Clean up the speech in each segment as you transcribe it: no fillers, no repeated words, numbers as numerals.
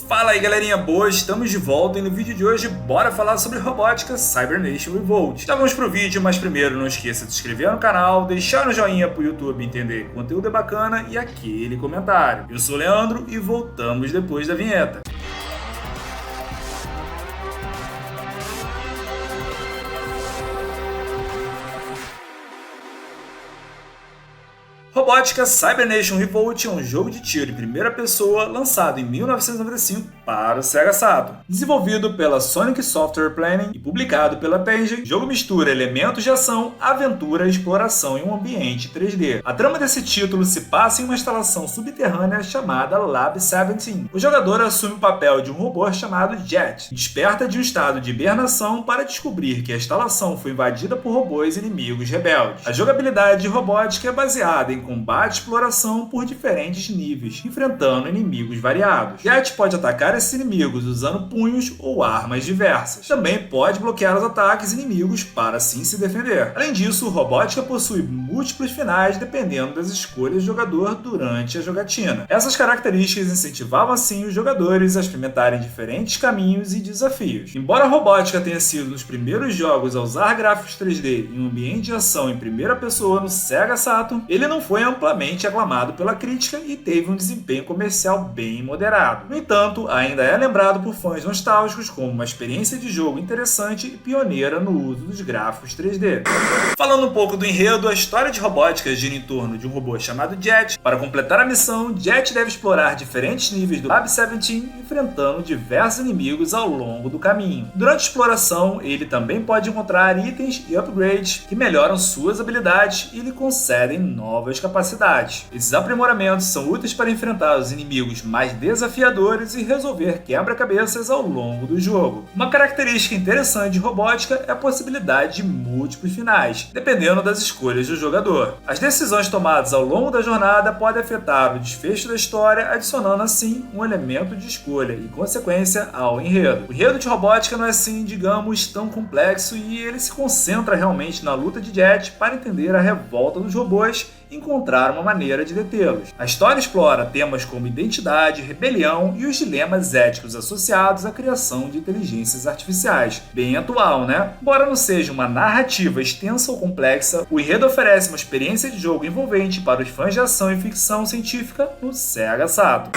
Fala aí galerinha boa, estamos de volta e no vídeo de hoje bora falar sobre robótica Cybernation Revolt. Já vamos pro vídeo, mas primeiro não esqueça de se inscrever no canal, deixar um joinha pro YouTube entender que o conteúdo é bacana e aquele comentário. Eu sou o Leandro e voltamos depois da vinheta. Robótica Cybernation Revolt é um jogo de tiro em primeira pessoa lançado em 1995 para o Sega Saturn. Desenvolvido pela Sonic Software Planning e publicado pela Tangen, o jogo mistura elementos de ação, aventura e exploração em um ambiente 3D. A trama desse título se passa em uma instalação subterrânea chamada Lab 17. O jogador assume o papel de um robô chamado Jet e desperta de um estado de hibernação para descobrir que a instalação foi invadida por robôs inimigos rebeldes. A jogabilidade robótica é baseada em combate e exploração por diferentes níveis, enfrentando inimigos variados. Jet pode atacar esses inimigos usando punhos ou armas diversas. Também pode bloquear os ataques inimigos para assim se defender. Além disso, Robótica possui múltiplos finais dependendo das escolhas do jogador durante a jogatina. Essas características incentivavam assim os jogadores a experimentarem diferentes caminhos e desafios. Embora a Robótica tenha sido um dos primeiros jogos a usar gráficos 3D em um ambiente de ação em primeira pessoa no Sega Saturn, ele não foi amplamente aclamado pela crítica e teve um desempenho comercial bem moderado. No entanto, ainda é lembrado por fãs nostálgicos como uma experiência de jogo interessante e pioneira no uso dos gráficos 3D. Falando um pouco do enredo, a história de Robótica gira em torno de um robô chamado Jet. Para completar a missão, Jet deve explorar diferentes níveis do Lab 17, enfrentando diversos inimigos ao longo do caminho. Durante a exploração, ele também pode encontrar itens e upgrades que melhoram suas habilidades e lhe concedem novas capacidades. Esses aprimoramentos são úteis para enfrentar os inimigos mais desafiadores e resolver quebra-cabeças ao longo do jogo. Uma característica interessante de Robótica é a possibilidade de múltiplos finais, dependendo das escolhas do jogador. As decisões tomadas ao longo da jornada podem afetar o desfecho da história, adicionando assim um elemento de escolha e consequência ao enredo. O enredo de Robótica não é assim, digamos, tão complexo e ele se concentra realmente na luta de Jet para entender a revolta dos robôs e encontrar uma maneira de detê-los. A história explora temas como identidade, rebelião e os dilemas éticos associados à criação de inteligências artificiais. Bem atual, né? Embora não seja uma narrativa extensa ou complexa, o enredo oferece uma experiência de jogo envolvente para os fãs de ação e ficção científica no Sega Saturn.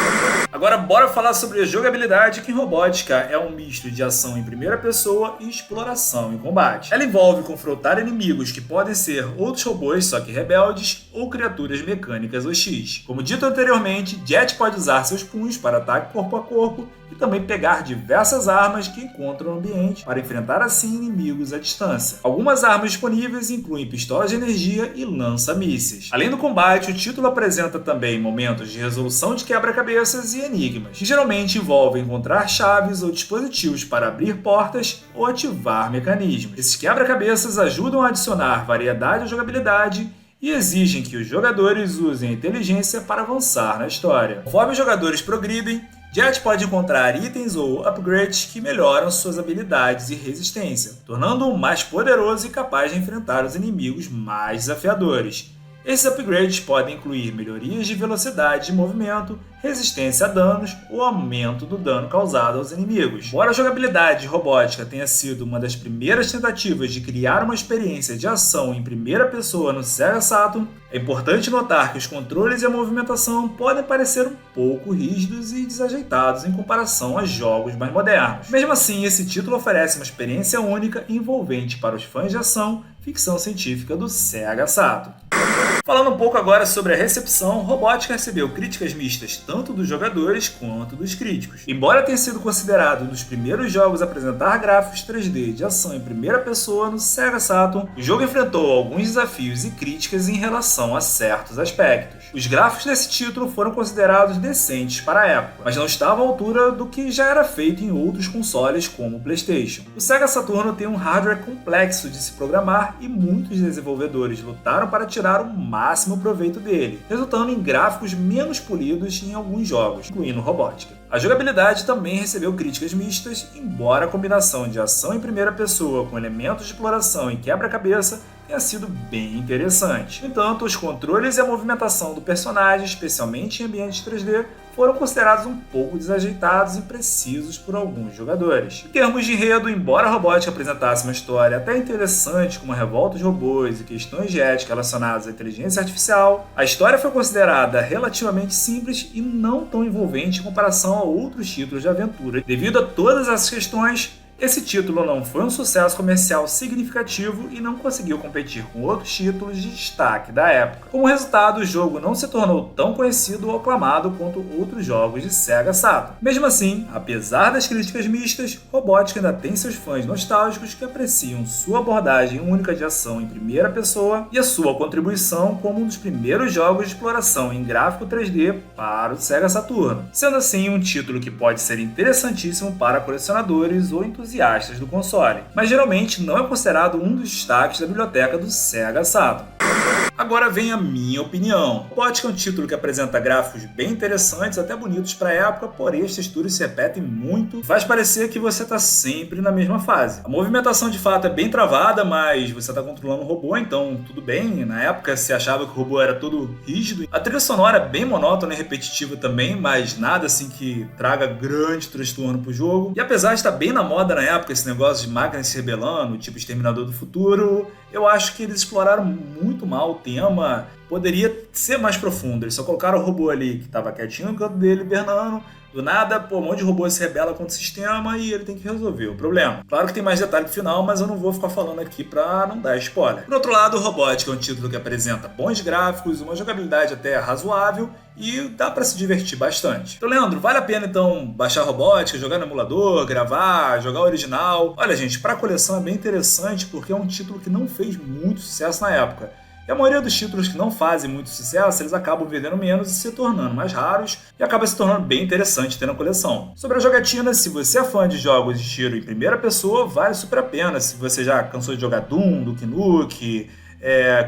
Agora bora falar sobre a jogabilidade, que em Robótica é um misto de ação em primeira pessoa e exploração e combate. Ela envolve confrontar inimigos que podem ser outros robôs, só que rebeldes, ou criaturas mecânicas hostis. Como dito anteriormente, Jet pode usar seus punhos para ataque corpo a corpo e também pegar diversas armas que encontra no ambiente para enfrentar assim inimigos à distância. Algumas armas disponíveis incluem pistolas de energia e lança-mísseis. Além do combate, o título apresenta também momentos de resolução de quebra-cabeças e enigmas, que geralmente envolvem encontrar chaves ou dispositivos para abrir portas ou ativar mecanismos. Esses quebra-cabeças ajudam a adicionar variedade à jogabilidade e exigem que os jogadores usem a inteligência para avançar na história. Conforme os jogadores progridem, Jet pode encontrar itens ou upgrades que melhoram suas habilidades e resistência, tornando-o mais poderoso e capaz de enfrentar os inimigos mais desafiadores. Esses upgrades podem incluir melhorias de velocidade de movimento, resistência a danos ou aumento do dano causado aos inimigos. Embora a jogabilidade de Robótica tenha sido uma das primeiras tentativas de criar uma experiência de ação em primeira pessoa no Sega Saturn, é importante notar que os controles e a movimentação podem parecer um pouco rígidos e desajeitados em comparação a jogos mais modernos. Mesmo assim, esse título oferece uma experiência única e envolvente para os fãs de ação e ficção científica do Sega Saturn. Falando um pouco agora sobre a recepção, Robótica recebeu críticas mistas tanto dos jogadores quanto dos críticos. Embora tenha sido considerado um dos primeiros jogos a apresentar gráficos 3D de ação em primeira pessoa no Sega Saturn, o jogo enfrentou alguns desafios e críticas em relação a certos aspectos. Os gráficos desse título foram considerados decentes para a época, mas não estavam à altura do que já era feito em outros consoles como o PlayStation. O Sega Saturno tem um hardware complexo de se programar e muitos desenvolvedores lutaram para tirar o máximo proveito dele, resultando em gráficos menos polidos em alguns jogos, incluindo Robótica. A jogabilidade também recebeu críticas mistas, embora a combinação de ação em primeira pessoa com elementos de exploração e quebra-cabeça tenha sido bem interessante. No entanto, os controles e a movimentação do personagem, especialmente em ambientes 3D, foram considerados um pouco desajeitados e imprecisos por alguns jogadores. Em termos de enredo, embora a Robotnik apresentasse uma história até interessante, como a revolta de robôs e questões de ética relacionadas à inteligência artificial, a história foi considerada relativamente simples e não tão envolvente em comparação a outros títulos de aventura. Devido a todas essas questões, esse título não foi um sucesso comercial significativo e não conseguiu competir com outros títulos de destaque da época. Como resultado, o jogo não se tornou tão conhecido ou aclamado quanto outros jogos de Sega Saturn. Mesmo assim, apesar das críticas mistas, Robotnik ainda tem seus fãs nostálgicos que apreciam sua abordagem única de ação em primeira pessoa e a sua contribuição como um dos primeiros jogos de exploração em gráfico 3D para o Sega Saturn, sendo assim um título que pode ser interessantíssimo para colecionadores ou entusiastas do console, mas geralmente não é considerado um dos destaques da biblioteca do Sega Saturn. Agora vem a minha opinião. Robotnik é um título que apresenta gráficos bem interessantes, até bonitos para a época, porém as texturas se repetem muito e faz parecer que você está sempre na mesma fase. A movimentação de fato é bem travada, mas você está controlando um robô, então tudo bem. Na época se achava que o robô era todo rígido. A trilha sonora é bem monótona e repetitiva também, mas nada assim que traga grande transtorno pro jogo. E apesar de estar bem na moda na época esse negócio de máquinas se rebelando, tipo Exterminador do Futuro, eu acho que eles exploraram muito mal o tema. Poderia ser mais profundo. Eles só colocaram o robô ali que estava quietinho no canto dele, hibernando. Do nada, um monte de robô se rebela contra o sistema e ele tem que resolver o problema. Claro que tem mais detalhe no final, mas eu não vou ficar falando aqui pra não dar spoiler. Por outro lado, o Robotnik é um título que apresenta bons gráficos, uma jogabilidade até razoável e dá pra se divertir bastante. Então, Leandro, vale a pena então baixar a Robotnik, jogar no emulador, gravar, jogar o original? Olha, gente, pra coleção é bem interessante porque é um título que não fez muito sucesso na época. E a maioria dos títulos que não fazem muito sucesso, eles acabam vendendo menos e se tornando mais raros e acaba se tornando bem interessante ter na coleção. Sobre a jogatina, se você é fã de jogos de tiro em primeira pessoa, vale super a pena. Se você já cansou de jogar Doom, Duke Nukem,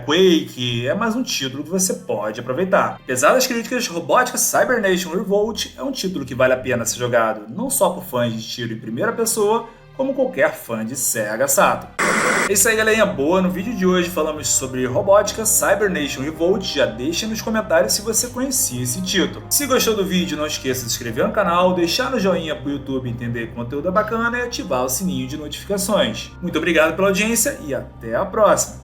Quake, é mais um título que você pode aproveitar. Apesar das críticas, Robotnik Cybernation Revolt é um título que vale a pena ser jogado não só por fãs de tiro em primeira pessoa, como qualquer fã de Sega Saturn. É isso aí, galerinha boa. No vídeo de hoje falamos sobre Robotnik Cybernation Revolt. Já deixa nos comentários se você conhecia esse título. Se gostou do vídeo, não esqueça de se inscrever no canal, deixar no joinha pro YouTube entender que o conteúdo é bacana e ativar o sininho de notificações. Muito obrigado pela audiência e até a próxima!